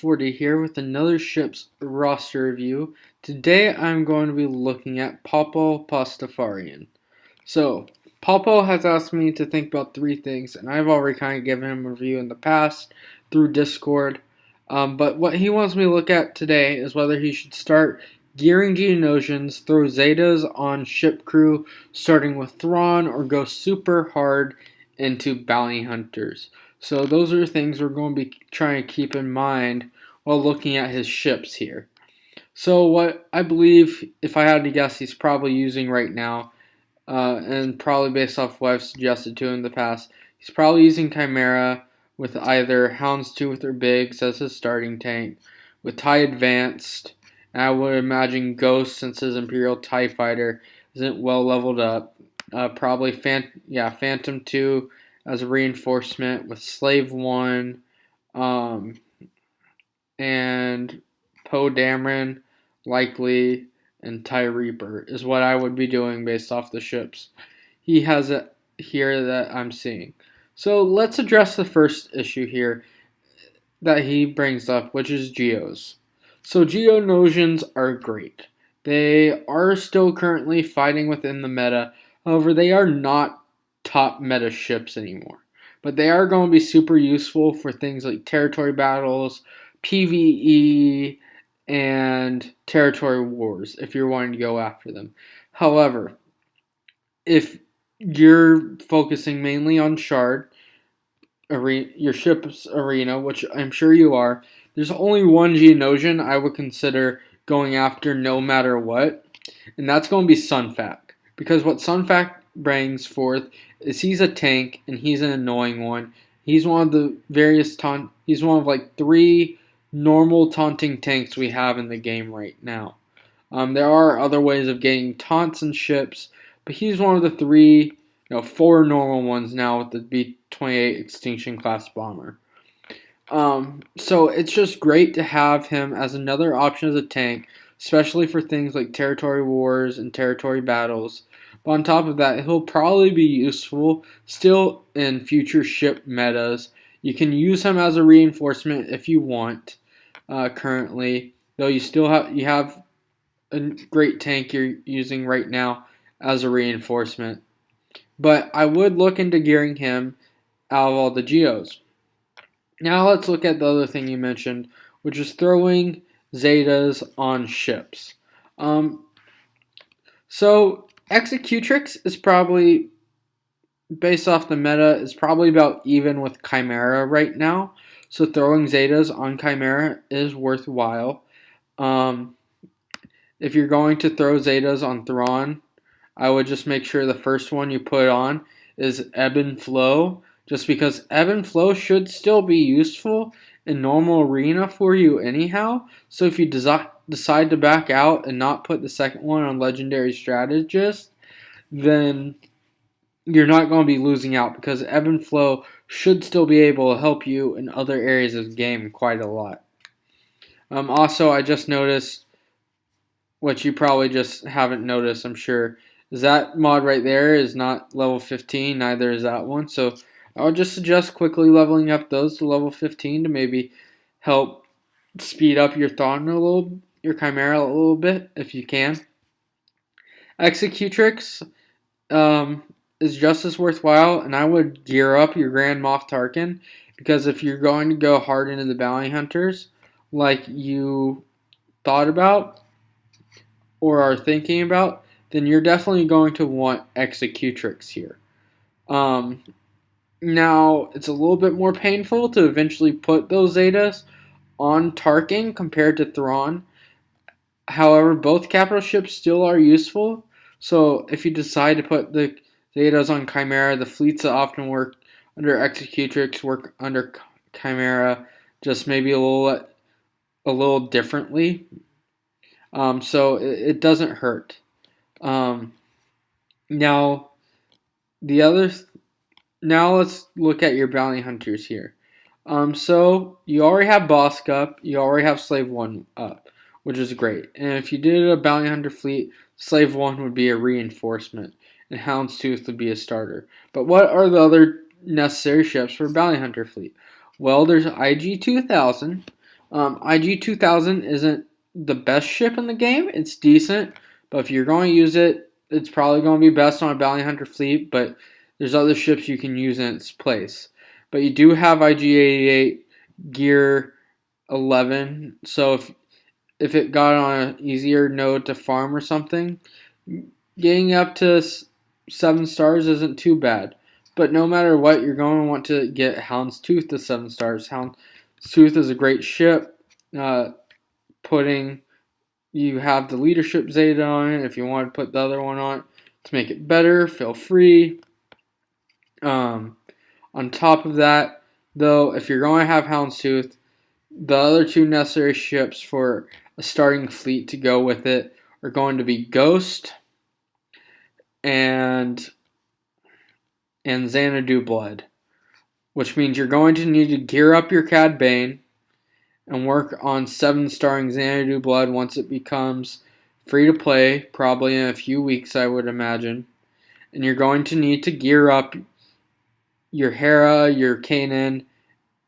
PapalPastafarian here with another ship's roster review. Today I'm going to be looking at PapalPastafarian. So, Papal has asked me to think about three things, and I've already kind of given him a review in the past through Discord. But what he wants me to look at today is whether he should start gearing Geonosians, throw Zetas on ship crew, starting with Thrawn, or go super hard into bounty hunters. So those are things we're going to be trying to keep in mind while looking at his ships here. So what I believe, if I had to guess, he's probably using right now, and probably based off what I've suggested to him in the past, he's probably using Chimera with either Houndstooth or Biggs as his starting tank, with TIE Advanced, and I would imagine Ghost, since his Imperial TIE Fighter isn't well leveled up, probably Phantom 2 as a reinforcement with Slave 1 and Poe Dameron likely, and TIE Reaper is what I would be doing based off the ships he has here that I'm seeing. So let's address the first issue here that he brings up, which is Gios. So Geonosians are great. They are still currently fighting within the meta. However, they are not top meta ships anymore. But they are going to be super useful for things like territory battles, PvE, and territory wars if you're wanting to go after them. However, if you're focusing mainly on Shard, your ship's arena, which I'm sure you are, there's only one Geonosian I would consider going after no matter what, and that's going to be Sunfac. Because what Sunfac brings forth is he's a tank, and he's an annoying one. He's one of the he's one of like 3 normal taunting tanks we have in the game right now. There are other ways of getting taunts and ships, but he's one of the 4 normal ones now with the B-28 Extinction class bomber. So it's just great to have him as another option as a tank, especially for things like territory wars and territory battles. But on top of that, he'll probably be useful still in future ship metas. You can use him as a reinforcement if you want. Currently, though, you have a great tank you're using right now as a reinforcement. But I would look into gearing him out of all the Gios. Now let's look at the other thing you mentioned, which is throwing Zetas on ships. So Executrix is probably, based off the meta, is probably about even with Chimera right now. So throwing Zetas on Chimera is worthwhile. If you're going to throw Zetas on Thrawn, I would just make sure the first one you put on is Ebb and Flow, just because Ebb and Flow should still be useful in normal arena for you anyhow. So if you decide to back out and not put the second one on Legendary Strategist, then you're not going to be losing out, because Ebb and Flow should still be able to help you in other areas of the game quite a lot. Also, I just noticed, what you probably just haven't noticed, I'm sure, is that mod right there is not level 15, neither is that one. So I would just suggest quickly leveling up those to level 15 to maybe help speed up your your Chimera a little bit if you can. Executrix is just as worthwhile, and I would gear up your Grand Moff Tarkin, because if you're going to go hard into the bounty hunters like you thought about or are thinking about, then you're definitely going to want Executrix here. Now, it's a little bit more painful to eventually put those Zetas on Tarkin compared to Thrawn. However, both capital ships still are useful. So if you decide to put the Zetas on Chimera, the fleets that often work under Executrix work under Chimera, just maybe a little differently. So it doesn't hurt. Now let's look at your bounty hunters here. So you already have Boss up, you already have Slave 1 up, which is great. And if you did a bounty hunter fleet, Slave 1 would be a reinforcement, and Houndstooth would be a starter. But what are the other necessary ships for a bounty hunter fleet? Well, there's IG-2000, IG 2000 isn't the best ship in the game. It's decent, but if you're going to use it, it's probably going to be best on a bounty hunter fleet. But there's other ships you can use in its place. But you do have IG 88 gear 11, so if it got on an easier node to farm or something, getting up to 7 stars isn't too bad. But no matter what, you're going to want to get Houndstooth to 7 stars. Houndstooth is a great ship. You have the leadership Zeta on it. If you want to put the other one on to make it better, feel free. On top of that, though, if you're going to have Houndstooth, the other 2 necessary ships for a starting fleet to go with it are going to be Ghost and Xanadu Blood, which means you're going to need to gear up your Cad Bane and work on 7-starring Xanadu Blood once it becomes free to play, probably in a few weeks, I would imagine. And you're going to need to gear up your Hera, your Kanan,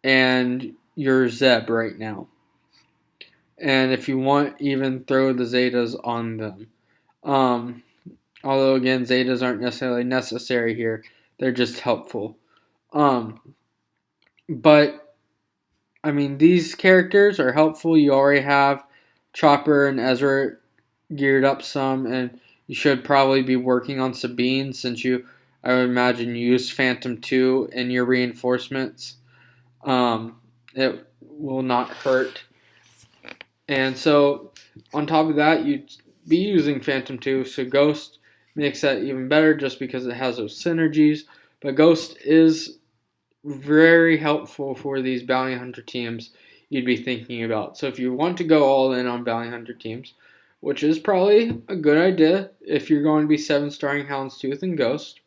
and your Zeb right now. And if you want, even throw the Zetas on them. Although, again, Zetas aren't necessarily necessary here. They're just helpful. But I mean, these characters are helpful. You already have Chopper and Ezra geared up some, and you should probably be working on Sabine since I would imagine, use Phantom 2 in your reinforcements. It will not hurt. And so, on top of that, you'd be using Phantom 2, so Ghost makes that even better just because it has those synergies. But Ghost is very helpful for these bounty hunter teams you'd be thinking about. So if you want to go all in on bounty hunter teams, which is probably a good idea if you're going to be 7-starring Houndstooth and Ghost.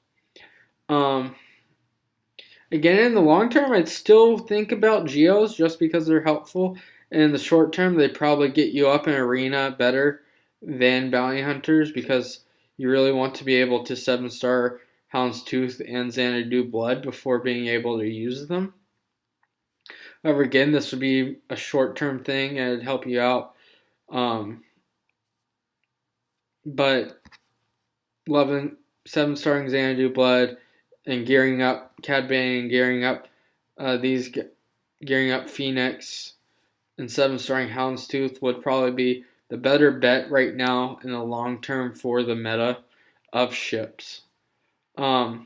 Again, in the long term, I'd still think about Gios just because they're helpful. And in the short term, they probably get you up in arena better than bounty hunters because you really want to be able to 7-star Houndstooth and Xanadu Blood before being able to use them. However, again, this would be a short-term thing and it'd help you out. But loving 7-starring Xanadu Blood and gearing up Cad Bane and gearing up Phoenix and 7-starring Houndstooth would probably be the better bet right now in the long term for the meta of ships. And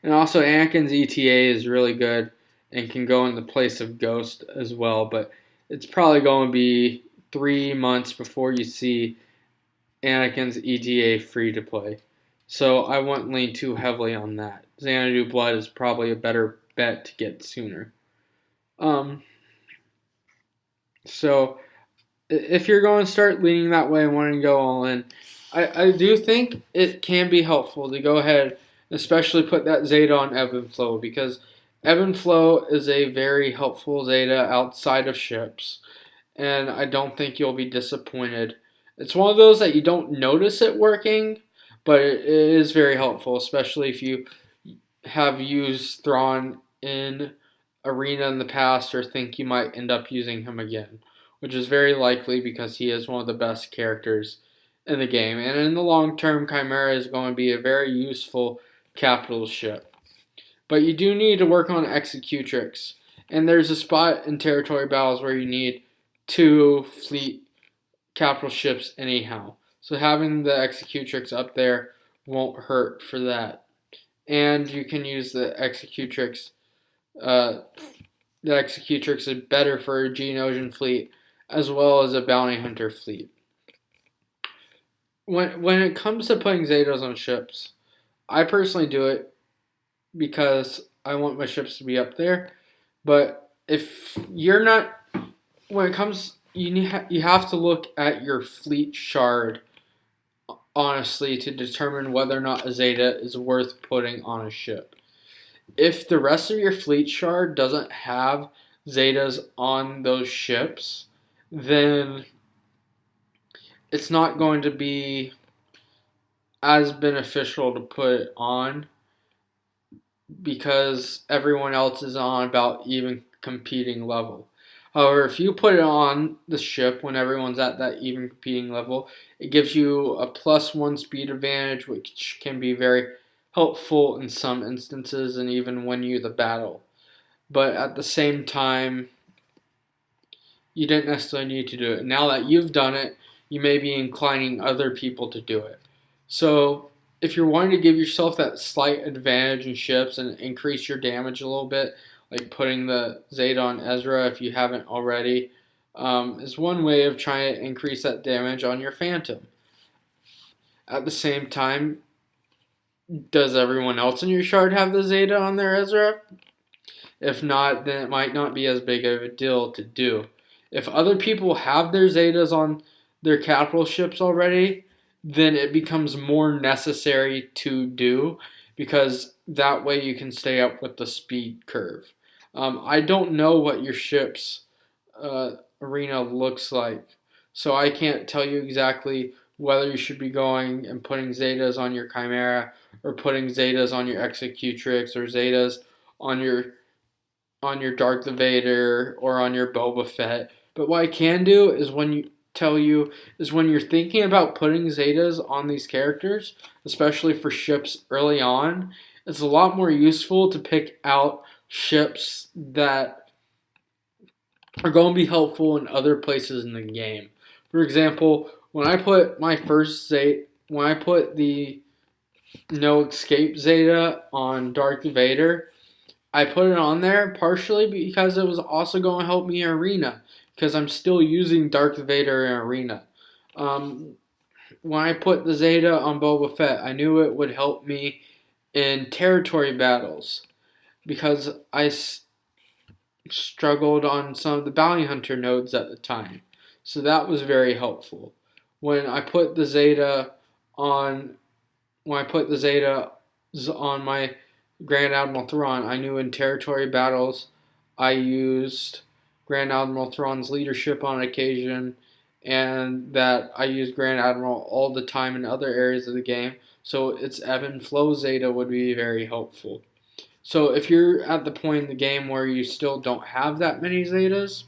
also Anakin's ETA is really good and can go in the place of Ghost as well, but it's probably going to be 3 months before you see Anakin's ETA free to play. So I wouldn't lean too heavily on that. Xanadu Blood is probably a better bet to get sooner. So if you're going to start leaning that way and wanting to go all in, I do think it can be helpful to go ahead and especially put that Zeta on Ebb and Flow because Ebb and Flow is a very helpful Zeta outside of ships, and I don't think you'll be disappointed. It's one of those that you don't notice it working, but it is very helpful, especially if you have used Thrawn in Arena in the past or think you might end up using him again, which is very likely because he is one of the best characters in the game. And in the long term, Chimera is going to be a very useful capital ship. But you do need to work on Executrix. And there's a spot in territory battles where you need 2 fleet capital ships anyhow. So having the Executrix up there won't hurt for that. And you can use the Executrix. The Executrix is better for a Geonosian fleet as well as a bounty hunter fleet. When it comes to putting Zetas on ships, I personally do it because I want my ships to be up there. But if you're not, when it comes, you have to look at your fleet shard honestly to determine whether or not a Zeta is worth putting on a ship. If the rest of your fleet shard doesn't have Zetas on those ships, then it's not going to be as beneficial to put it on because everyone else is on about even competing level. However, if you put it on the ship when everyone's at that even competing level, it gives you a +1 speed advantage, which can be very helpful in some instances and even win you the battle. But at the same time, you didn't necessarily need to do it. Now that you've done it, you may be inclining other people to do it. So if you're wanting to give yourself that slight advantage in ships and increase your damage a little bit, like putting the Zeta on Ezra if you haven't already, is one way of trying to increase that damage on your Phantom. At the same time, does everyone else in your shard have the Zeta on their Ezra? If not, then it might not be as big of a deal to do. If other people have their Zetas on their capital ships already, then it becomes more necessary to do because that way you can stay up with the speed curve. I don't know what your ship's arena looks like, so I can't tell you exactly whether you should be going and putting Zetas on your Chimera or putting Zetas on your Executrix or Zetas on your Dark the Vader or on your Boba Fett. But what I can do is when you're thinking about putting Zetas on these characters, especially for ships early on, it's a lot more useful to pick out ships that are going to be helpful in other places in the game. For example, when I put the No Escape Zeta on Darth Vader, I put it on there partially because it was also going to help me in Arena, because I'm still using Darth Vader in Arena. When I put the Zeta on Boba Fett, I knew it would help me in territory battles because I struggled on some of the bounty hunter nodes at the time. So that was very helpful. When I put the Zeta on my Grand Admiral Thrawn, I knew in territory battles I used Grand Admiral Thrawn's leadership on occasion, and that I used Grand Admiral all the time in other areas of the game, so its ebb and flow Zeta would be very helpful. So if you're at the point in the game where you still don't have that many Zetas,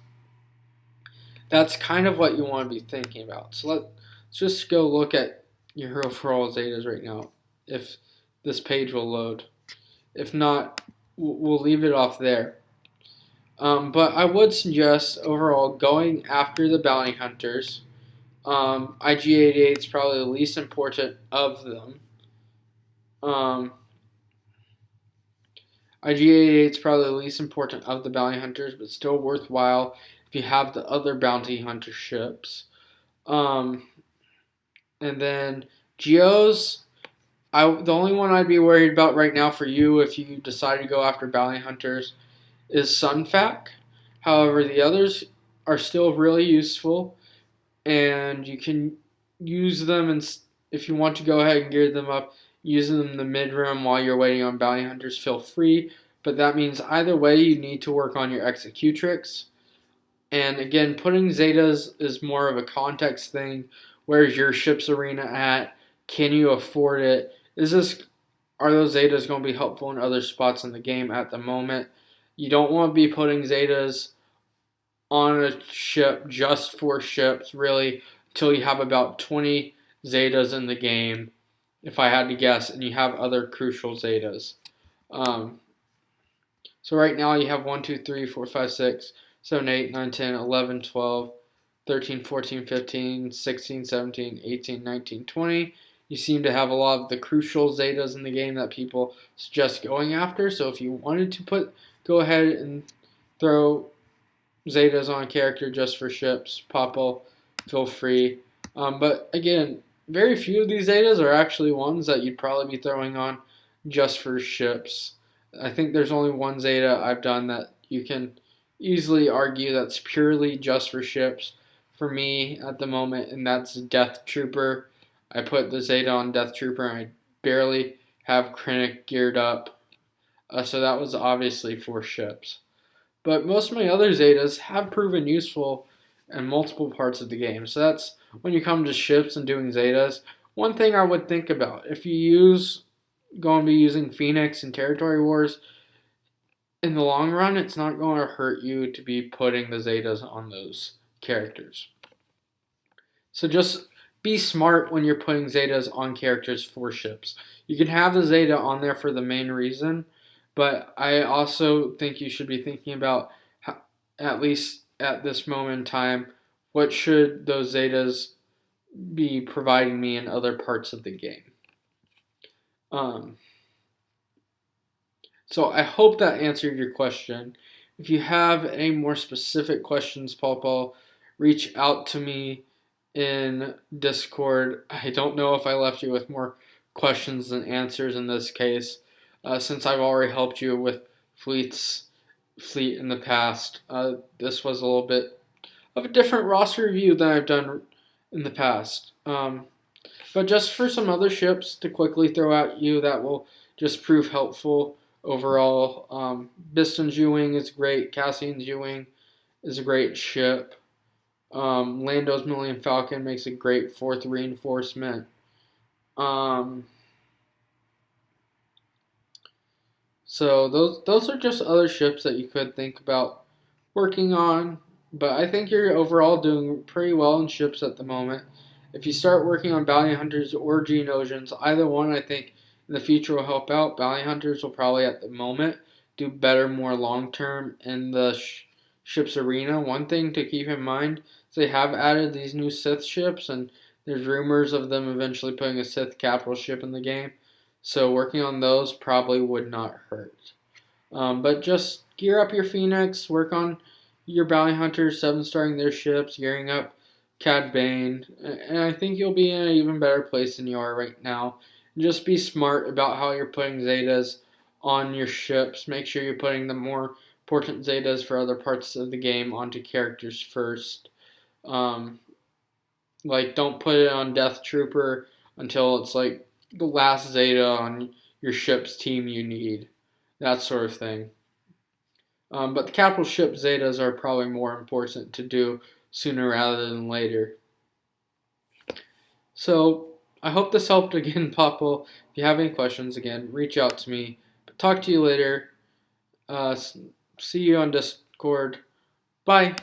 that's kind of what you want to be thinking about. So let's just go look at your Hero for All Zetas right now, if this page will load. If not, we'll leave it off there. But I would suggest overall going after the bounty hunters. IG-88 is probably the least important of them. IG-88 is probably the least important of the bounty hunters, but still worthwhile if you have the other bounty hunter ships. And then Gios, the only one I'd be worried about right now for you if you decide to go after bounty hunters is Sunfac. However, the others are still really useful, and you can use them, and if you want to go ahead and gear them up, using them in the mid-room while you're waiting on bounty hunters, feel free. But that means either way, you need to work on your Executrix. And again, putting Zetas is more of a context thing. Where's your ship's arena at? Can you afford it? Are those Zetas going to be helpful in other spots in the game at the moment? You don't want to be putting Zetas on a ship just for ships, really, until you have about 20 Zetas in the game, if I had to guess, and you have other crucial Zetas. So right now you have 1, 2, 3, 4, 5, 6, 7, 8, 9, 10, 11, 12, 13, 14, 15, 16, 17, 18, 19, 20. You seem to have a lot of the crucial Zetas in the game that people suggest going after. So if you wanted to go ahead and throw Zetas on a character just for ships, Papal, feel free. But again, very few of these Zetas are actually ones that you'd probably be throwing on just for ships. I think there's only one Zeta I've done that you can easily argue that's purely just for ships for me at the moment, and that's Death Trooper. I put the Zeta on Death Trooper, and I barely have Krennic geared up. So that was obviously for ships. But most of my other Zetas have proven useful in multiple parts of the game. So that's when you come to ships and doing Zetas. One thing I would think about, if you going to be using Phoenix in Territory Wars, in the long run, it's not going to hurt you to be putting the Zetas on those characters. So just be smart when you're putting Zetas on characters for ships. You can have the Zeta on there for the main reason, but I also think you should be thinking about, how, at least at this moment in time, what should those Zetas be providing me in other parts of the game. Um, so I hope that answered your question. If you have any more specific questions, Paul, reach out to me in Discord. I don't know if I left you with more questions than answers in this case, since I've already helped you with fleet in the past. This was a little bit of a different roster review than I've done in the past. But just for some other ships to quickly throw at you that will just prove helpful overall. Biston's U-Wing is great. Cassian's U-Wing is a great ship. Lando's Millennium Falcon makes a great fourth reinforcement. So those are just other ships that you could think about working on. But I think you're overall doing pretty well in ships at the moment. If you start working on Bounty Hunters or Geonosians, either one I think in the future will help out. Bounty Hunters will probably at the moment do better more long term in the ship's arena. One thing to keep in mind is they have added these new Sith ships, and there's rumors of them eventually putting a Sith capital ship in the game. So working on those probably would not hurt. But just gear up your Phoenix, work on your Bounty Hunters, 7-starring their ships, gearing up Cad Bane, and I think you'll be in an even better place than you are right now. Just be smart about how you're putting Zetas on your ships. Make sure you're putting the more important Zetas for other parts of the game onto characters first. Like, don't put it on Death Trooper until it's like the last Zeta on your ship's team you need. That sort of thing. But the capital ship Zetas are probably more important to do sooner rather than later. So I hope this helped again, Popple. If you have any questions, again, reach out to me. But talk to you later. See you on Discord. Bye.